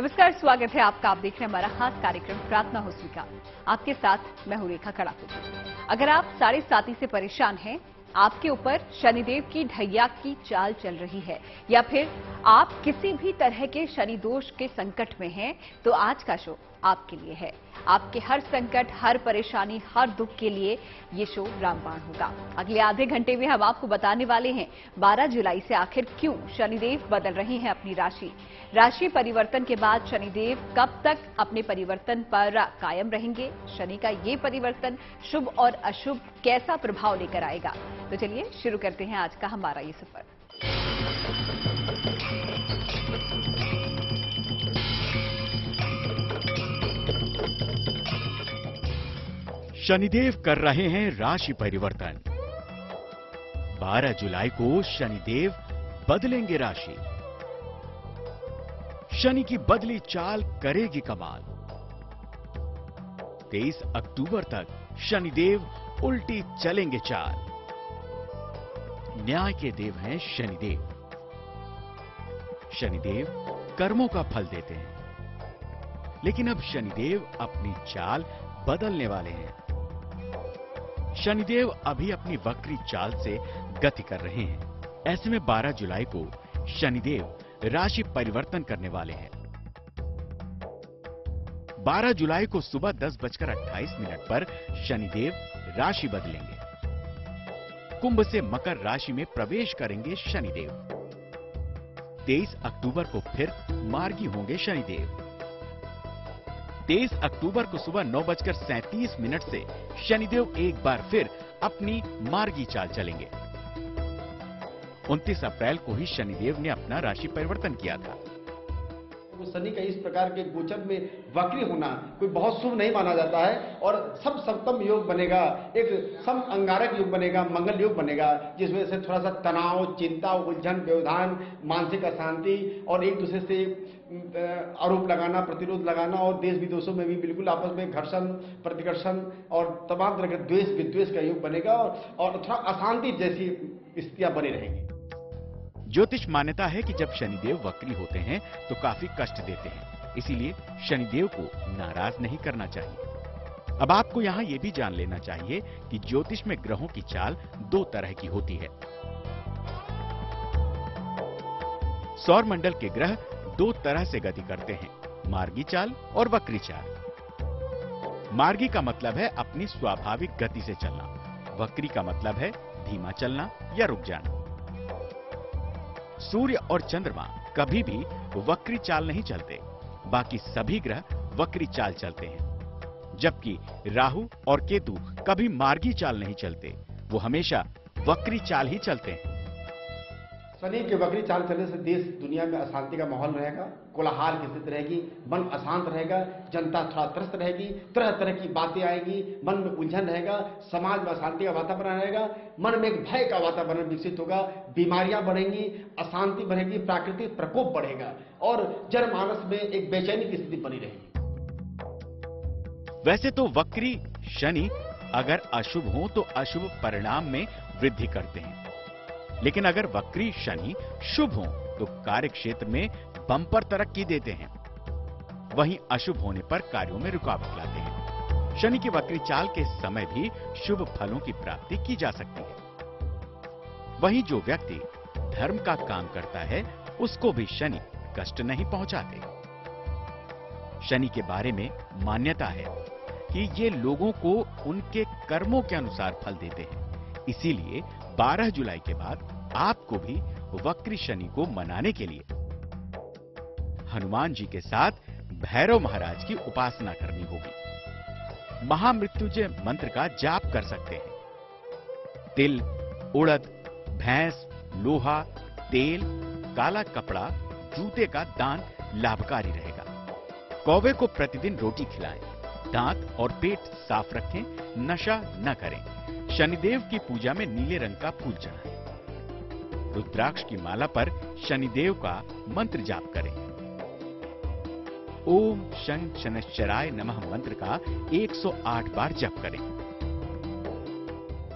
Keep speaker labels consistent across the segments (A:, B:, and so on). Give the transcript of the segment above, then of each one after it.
A: नमस्कार, स्वागत है आपका। आप देख रहे हैं हमारा खास कार्यक्रम प्रार्थना हो स्वीकार। आपके साथ मैं हूं रेखा कड़ाकुट। अगर आप साढ़े साथी से परेशान हैं, आपके ऊपर शनिदेव की ढैया की चाल चल रही है, या फिर आप किसी भी तरह के शनि दोष के संकट में हैं, तो आज का शो आपके लिए है। आपके हर संकट, हर परेशानी, हर दुख के लिए ये शो रामबाण होगा। अगले आधे घंटे में हम आपको बताने वाले हैं 12 जुलाई से आखिर क्यों शनिदेव बदल रहे हैं अपनी राशि परिवर्तन के बाद शनिदेव कब तक अपने परिवर्तन पर कायम रहेंगे। शनि का ये परिवर्तन शुभ और अशुभ कैसा प्रभाव लेकर आएगा। तो चलिए शुरू करते हैं आज का हमारा ये सफर।
B: शनिदेव कर रहे हैं राशि परिवर्तन। 12 जुलाई को शनिदेव बदलेंगे राशि। शनि की बदली चाल करेगी कमाल। 23 अक्टूबर तक शनिदेव उल्टी चलेंगे चाल। न्याय के देव हैं शनिदेव। शनिदेव कर्मों का फल देते हैं, लेकिन अब शनिदेव अपनी चाल बदलने वाले हैं। शनिदेव अभी अपनी वक्री चाल से गति कर रहे हैं। ऐसे में 12 जुलाई को शनिदेव राशि परिवर्तन करने वाले हैं। 12 जुलाई को सुबह 10:28 पर शनिदेव राशि बदलेंगे। कुंभ से मकर राशि में प्रवेश करेंगे शनिदेव। 23 अक्टूबर को फिर मार्गी होंगे शनिदेव। 23 अक्टूबर को सुबह 9:37 से शनिदेव एक बार फिर अपनी मार्गी चाल चलेंगे। 29 अप्रैल को ही शनिदेव ने अपना राशि परिवर्तन किया था।
C: शनि का इस प्रकार के गोचर में वक्री होना कोई बहुत शुभ नहीं माना जाता है और सब सप्तम योग बनेगा, एक सम अंगारक योग बनेगा, मंगल योग बनेगा, जिसमें से थोड़ा सा तनाव, चिंता, उलझन, व्यवधान, मानसिक अशांति और एक दूसरे से आरोप लगाना, प्रतिरोध लगाना और देश विदेशों में भी बिल्कुल आपस में घर्षण, प्रतिकर्षण और तमाम तरह के द्वेष विद्वेष का योग बनेगा और थोड़ा अशांति जैसी स्थितियां बनी रहेंगी।
B: ज्योतिष मान्यता है कि जब शनिदेव वक्री होते हैं तो काफी कष्ट देते हैं, इसीलिए शनिदेव को नाराज नहीं करना चाहिए। अब आपको यहाँ ये भी जान लेना चाहिए कि ज्योतिष में ग्रहों की चाल दो तरह की होती है। सौर मंडल के ग्रह दो तरह से गति करते हैं, मार्गी चाल और वक्री चाल। मार्गी का मतलब है अपनी स्वाभाविक गति से चलना, वक्री का मतलब है धीमा चलना या रुक जाना। सूर्य और चंद्रमा कभी भी वक्री चाल नहीं चलते, बाकी सभी ग्रह वक्री चाल चलते हैं। जबकि राहु और केतु कभी मार्गी चाल नहीं चलते, वो हमेशा वक्री चाल ही चलते हैं।
C: शनि के वक्री चाल चलने से देश दुनिया में अशांति का माहौल रहेगा, कोलाहल की स्थिति रहेगी, मन अशांत रहेगा, जनता थोड़ा त्रस्त रहेगी, तरह तरह की बातें आएगी, मन में उलझन रहेगा, समाज में अशांति का वातावरण रहेगा, मन में एक भय का वातावरण विकसित होगा, बीमारियां बढ़ेंगी, अशांति बढ़ेगी, प्राकृतिक प्रकोप बढ़ेगा और जनमानस में एक बेचैनी की स्थिति बनी रहेगी।
B: वैसे तो वक्री शनि अगर अशुभ हो तो अशुभ परिणाम में वृद्धि करते हैं, लेकिन अगर वक्री शनि शुभ हो तो कार्य क्षेत्र में बम्पर तरक्की देते हैं। वहीं अशुभ होने पर कार्यों में रुकावट लाते हैं। शनि की वक्री चाल के समय भी शुभ फलों की प्राप्ति की जा सकती है। वहीं जो व्यक्ति धर्म का काम करता है उसको भी शनि कष्ट नहीं पहुंचाते। शनि के बारे में मान्यता है कि ये लोगों को उनके कर्मों के अनुसार फल देते हैं, इसीलिए 12 जुलाई के बाद आपको भी वक्री शनि को मनाने के लिए हनुमान जी के साथ भैरव महाराज की उपासना करनी होगी। महामृत्युंजय मंत्र का जाप कर सकते हैं। तिल, उड़द, भैंस, लोहा, तेल, काला कपड़ा, जूते का दान लाभकारी रहेगा। कौवे को प्रतिदिन रोटी खिलाएं। दांत और पेट साफ रखें, नशा न करें। शनिदेव की पूजा में नीले रंग का फूल चढ़ाएं। रुद्राक्ष की माला पर शनिदेव का मंत्र जाप करें। ओम शं शनश्चराय नमः मंत्र का 108 बार जप करें।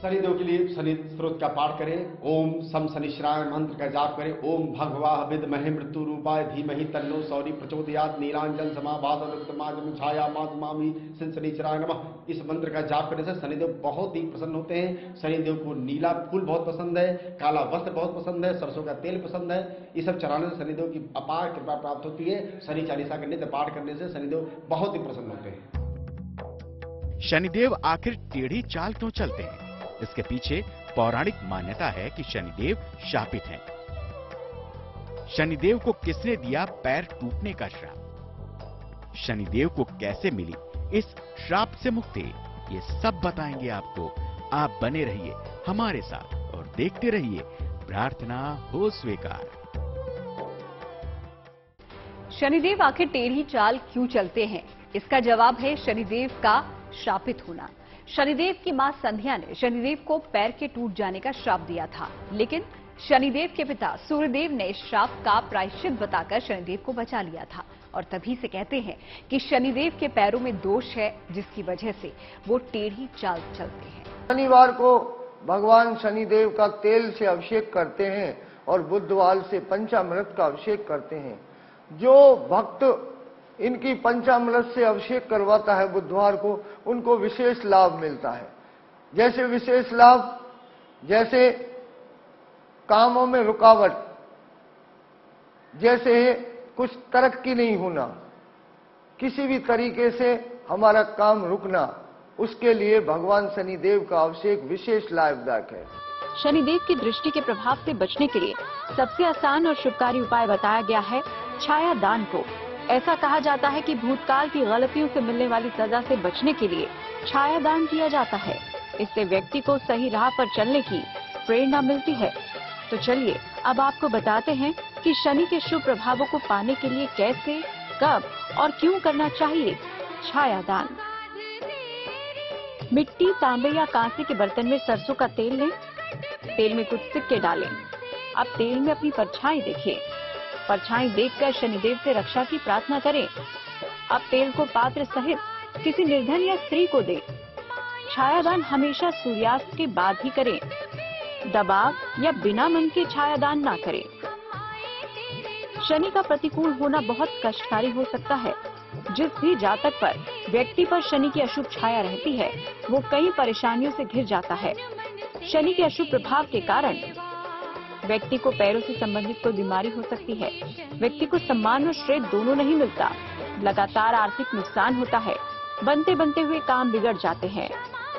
C: शनिदेव के लिए शनि स्त्रोत का पाठ करें। ओम सम शनिश्चराय मंत्र का जाप करें। ओम भगवाह विद्महे मृत्यु रूपाय धीमहि तन्नो सौरी प्रचोदयात्। नीलांजन समाभासम छाया मातमामी शनिश्चराय नमः। इस मंत्र का जाप करने से शनिदेव बहुत ही प्रसन्न होते हैं। शनिदेव को नीला फूल बहुत पसंद है, काला वस्त्र बहुत पसंद है, सरसों का तेल पसंद है। ये सब चढ़ाने से शनिदेव की अपार कृपा प्राप्त होती है। शनि चालीसा का नित्य पाठ करने से शनिदेव बहुत ही प्रसन्न होते हैं।
B: शनिदेव आखिर टेढ़ी चाल क्यों चलते हैं? इसके पीछे पौराणिक मान्यता है कि शनिदेव शापित हैं। शनिदेव को किसने दिया पैर टूटने का श्राप? शनिदेव को कैसे मिली इस श्राप से मुक्ति? ये सब बताएंगे आपको। आप बने रहिए हमारे साथ और देखते रहिए प्रार्थना हो स्वीकार।
A: शनिदेव आखिर टेढ़ी चाल क्यों चलते हैं? इसका जवाब है शनिदेव का शापित होना। शनिदेव की मां संध्या ने शनिदेव को पैर के टूट जाने का श्राप दिया था, लेकिन शनिदेव के पिता सूर्यदेव ने इस श्राप का प्रायश्चित बताकर शनिदेव को बचा लिया था। और तभी से कहते हैं कि शनिदेव के पैरों में दोष है, जिसकी वजह से वो टेढ़ी चाल चलते हैं।
D: शनिवार को भगवान शनिदेव का तेल से अभिषेक करते हैं और बुधवार से पंचामृत का अभिषेक करते हैं। जो भक्त इनकी पंचामृत से अभिषेक करवाता है बुधवार को, उनको विशेष लाभ मिलता है। जैसे विशेष लाभ, जैसे कामों में रुकावट, जैसे कुछ तरक्की नहीं होना, किसी भी तरीके से हमारा काम रुकना, उसके लिए भगवान शनिदेव का अभिषेक विशेष लाभदायक है।
E: शनिदेव की दृष्टि के प्रभाव से बचने के लिए सबसे आसान और शुभकारी उपाय बताया गया है छाया दान को। ऐसा कहा जाता है कि भूतकाल की गलतियों से मिलने वाली सजा से बचने के लिए छाया दान किया जाता है। इससे व्यक्ति को सही राह पर चलने की प्रेरणा मिलती है। तो चलिए अब आपको बताते हैं कि शनि के शुभ प्रभावों को पाने के लिए कैसे, कब और क्यों करना चाहिए छाया दान। मिट्टी, तांबे या कांसे के बर्तन में सरसों का तेल लें। तेल में कुछ सिक्के डालें। अब तेल में अपनी परछाई देखें। परछाई देखकर शनिदेव से रक्षा की प्रार्थना करें। अब तेल को पात्र सहित किसी निर्धन या स्त्री को दें। छायादान हमेशा सूर्यास्त के बाद ही करें। दबाव या बिना मन के छायादान ना करें। शनि का प्रतिकूल होना बहुत कष्टकारी हो सकता है। जिस भी जातक पर व्यक्ति पर शनि की अशुभ छाया रहती है, वो कई परेशानियों से घिर जाता है। शनि के अशुभ प्रभाव के कारण व्यक्ति को पैरों से संबंधित कोई बीमारी हो सकती है। व्यक्ति को सम्मान और श्रेय दोनों नहीं मिलता। लगातार आर्थिक नुकसान होता है। बनते बनते हुए काम बिगड़ जाते हैं।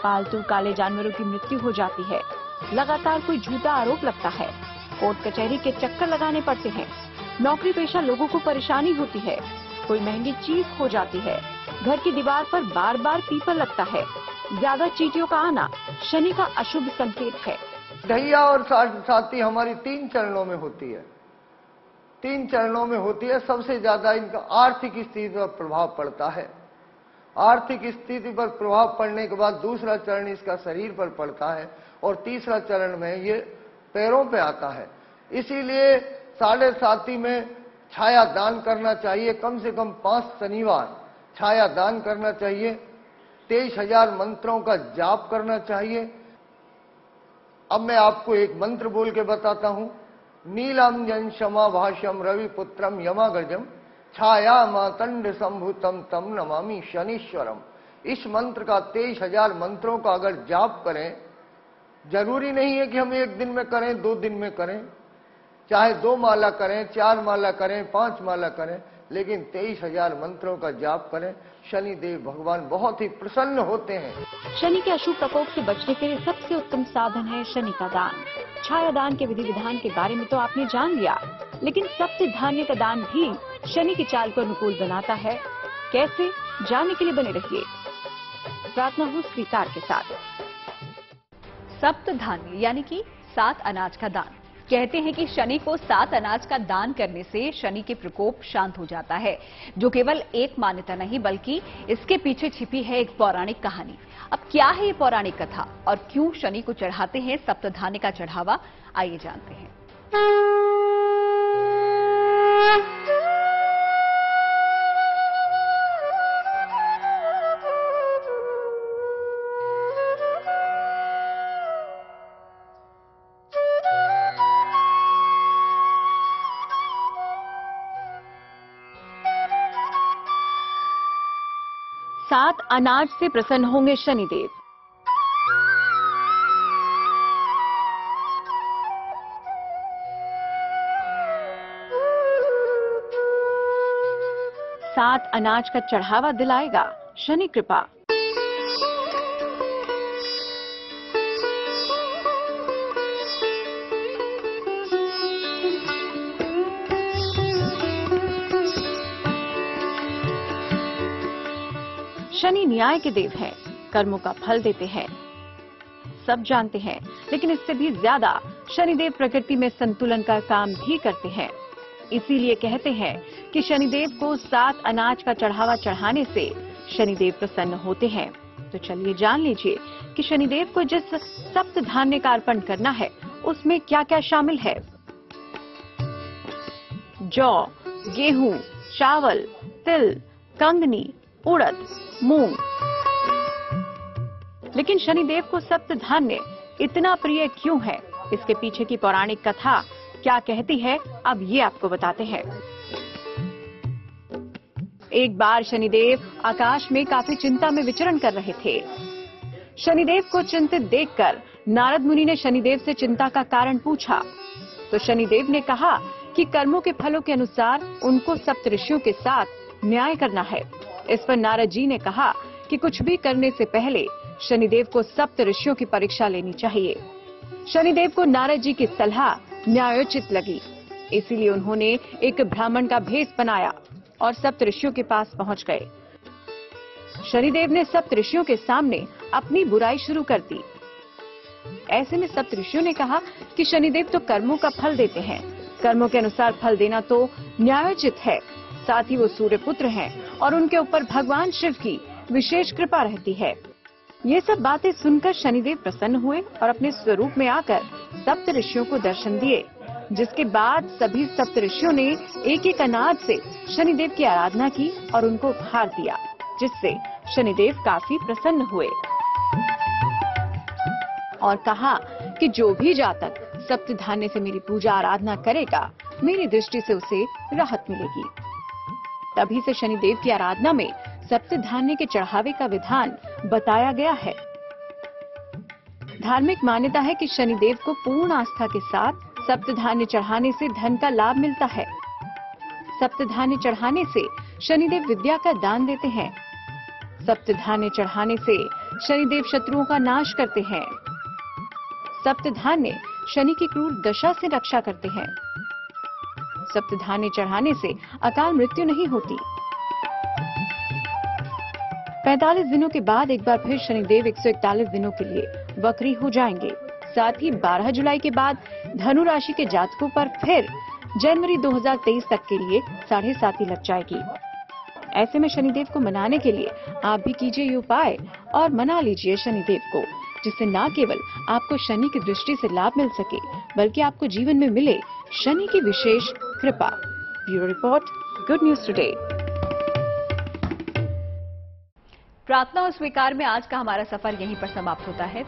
E: पालतू काले जानवरों की मृत्यु हो जाती है। लगातार कोई झूठा आरोप लगता है। कोर्ट कचहरी के चक्कर लगाने पड़ते हैं। नौकरी पेशा लोगों को परेशानी होती है। कोई महंगी चीज खो जाती है। घर की दीवार पर बार बार पीपल लगता है। ज्यादा चींटियों का आना शनि का अशुभ संकेत है।
D: ढैया और साथी हमारी 3 चरणों में होती है। 3 चरणों में होती है। सबसे ज्यादा इनका आर्थिक स्थिति पर प्रभाव पड़ता है। आर्थिक स्थिति पर प्रभाव पड़ने के बाद दूसरा चरण इसका शरीर पर पड़ता है और तीसरा चरण में ये पैरों पे आता है। इसीलिए 7.5 में छाया दान करना चाहिए। कम से कम 5 शनिवार छाया दान करना चाहिए। 23,000 मंत्रों का जाप करना चाहिए। अब मैं आपको एक मंत्र बोल के बताता हूं। नीलांजन क्षमाभाष्यम रवि पुत्रम यमागजम छाया मातंड संभूतम तम नमामि शनीश्वरम। इस मंत्र का 23,000 मंत्रों का अगर जाप करें, जरूरी नहीं है कि हम 1 दिन में करें, 2 दिन में करें, चाहे 2 माला करें, 4 माला करें, 5 माला करें, लेकिन 23,000 मंत्रों का जाप करें। शनिदेव भगवान बहुत ही प्रसन्न होते हैं।
E: शनि के अशुभ प्रकोप से बचने के लिए सबसे उत्तम साधन है शनि का दान। छाया दान के विधि विधान के बारे में तो आपने जान लिया, लेकिन सबसे धान्य का दान भी शनि की चाल को अनुकूल बनाता है। कैसे, जानने के लिए बने रहिए प्रार्थना हो स्वीकार के साथ।
A: सप्त धान्य यानी कि 7 अनाज का दान। कहते हैं कि शनि को 7 अनाज का दान करने से शनि के प्रकोप शांत हो जाता है, जो केवल एक मान्यता नहीं बल्कि इसके पीछे छिपी है एक पौराणिक कहानी। अब क्या है ये पौराणिक कथा और क्यों शनि को चढ़ाते हैं सप्तधान्य का चढ़ावा, आइए जानते हैं।
E: 7 अनाज से प्रसन्न होंगे शनिदेव। सात अनाज का चढ़ावा दिलाएगा शनि कृपा। शनि न्याय के देव हैं, कर्मों का फल देते हैं, सब जानते हैं, लेकिन इससे भी ज्यादा शनिदेव प्रकृति में संतुलन का काम भी करते हैं। इसीलिए कहते हैं कि शनिदेव को 7 अनाज का चढ़ावा चढ़ाने से शनिदेव प्रसन्न होते हैं। तो चलिए जान लीजिए कि शनिदेव को जिस सप्त धान्य का अर्पण करना है उसमें क्या क्या शामिल है। जौ, गेहूं, चावल, तिल, कंगनी, उड़द, मूंग। लेकिन शनिदेव को सप्त धान्य इतना प्रिय क्यों है, इसके पीछे की पौराणिक कथा क्या कहती है, अब ये आपको बताते हैं। एक बार शनिदेव आकाश में काफी चिंता में विचरण कर रहे थे। शनिदेव को चिंतित देखकर नारद मुनि ने शनिदेव से चिंता का कारण पूछा। तो शनिदेव ने कहा कि कर्मों के फलों के अनुसार उनको सप्त ऋषियों के साथ न्याय करना है। इस पर नारद जी ने कहा कि कुछ भी करने से पहले शनिदेव को सप्त ऋषियों की परीक्षा लेनी चाहिए। शनिदेव को नारद जी की सलाह न्यायोचित लगी, इसीलिए उन्होंने एक ब्राह्मण का भेष बनाया और सप्त ऋषियों के पास पहुंच गए। शनिदेव ने सप्त ऋषियों के सामने अपनी बुराई शुरू कर दी। ऐसे में सप्त ऋषियों ने कहा कि शनिदेव तो कर्मों का फल देते हैं, कर्मों के अनुसार फल देना तो न्यायोचित है। साथ ही वो सूर्य पुत्र हैं और उनके ऊपर भगवान शिव की विशेष कृपा रहती है। ये सब बातें सुनकर शनिदेव प्रसन्न हुए और अपने स्वरूप में आकर सप्त ऋषियों को दर्शन दिए, जिसके बाद सभी सप्त ऋषियों ने एक एक अनाज से शनिदेव की आराधना की और उनको उपहार दिया, जिससे शनिदेव काफी प्रसन्न हुए और कहा कि जो भी जातक सप्त धान्य से मेरी पूजा आराधना करेगा, मेरी दृष्टि से उसे राहत मिलेगी। तभी से शनिदेव की आराधना में सप्त धान्य के चढ़ावे का विधान बताया गया है। धार्मिक मान्यता है कि शनिदेव को पूर्ण आस्था के साथ सप्त धान्य चढ़ाने से धन का लाभ मिलता है। सप्त धान्य चढ़ाने से शनिदेव विद्या का दान देते हैं। सप्त धान्य चढ़ाने से शनिदेव शत्रुओं का नाश करते हैं। सप्त धान्य शनि की क्रूर दशा से रक्षा करते हैं। सप्त धान्य चढ़ाने से अकाल मृत्यु नहीं होती। 45 दिनों के बाद एक बार फिर शनिदेव 141 दिनों के लिए वक्री हो जाएंगे। साथ ही 12 जुलाई के बाद धनु राशि के जातकों पर फिर जनवरी 2023 तक के लिए 7.5 लग जाएगी। ऐसे में शनिदेव को मनाने के लिए आप भी कीजिए ये उपाय और मना लीजिए शनिदेव को, जिससे न केवल आपको शनि की दृष्टि से लाभ मिल सके, बल्कि आपको जीवन में मिले शनि की विशेष कृपा। Bureau report, good news today.
A: प्रार्थना और स्वीकार में आज का हमारा सफर यहीं पर समाप्त होता है।